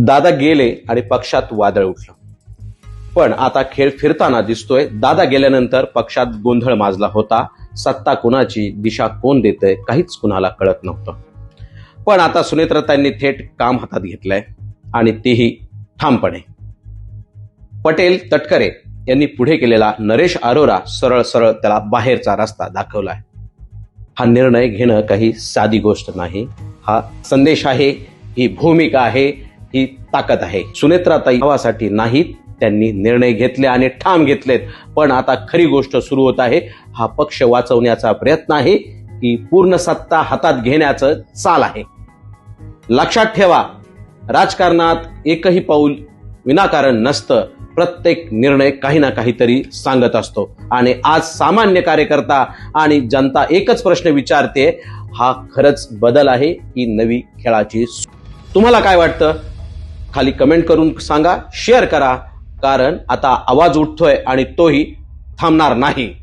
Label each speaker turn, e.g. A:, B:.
A: दादा गेले आणि पक्षात वादळ उठलं. पण आता खेळ फिरताना दिसतोय. दादा गेल्यानंतर पक्षात गोंधळ माजला होता. सत्ता कुणाची, दिशा कोण देतंय, काहीच कुणाला कळत नव्हतं. पण आता सुनेत्राताईंनी थेट काम हातात घेतलंय आणि तेही ठामपणे. पटेल तटकरे यांनी पुढे केलेला नरेश अरोरा सरळ सरळ त्याला बाहेरचा रस्ता दाखवलाय. हा निर्णय घेणं काही साधी गोष्ट नाही. हा संदेश आहे, ही भूमिका आहे, ही ताकद आहे. सुनेत्राताई भावासाठी नाहीत, त्यांनी निर्णय घेतले आणि ठाम घेतलेत. पण आता खरी गोष्ट सुरू होत आहे. हा पक्ष वाचवण्याचा प्रयत्न आहे की पूर्ण सत्ता हातात घेण्याचं चाल आहे. लक्षात ठेवा, राजकारणात एकही पाऊल विनाकारण नसतं. प्रत्येक निर्णय काही ना काहीतरी सांगत असतो. आणि आज सामान्य कार्यकर्ता आणि जनता एकच प्रश्न विचारते, हा खरंच बदल आहे की नवी खेळाची? तुम्हाला काय वाटतं? खाली कमेंट करून सांगा, शेअर करा. कारण आता आवाज उठतोय आणि तोही थांबणार नाही.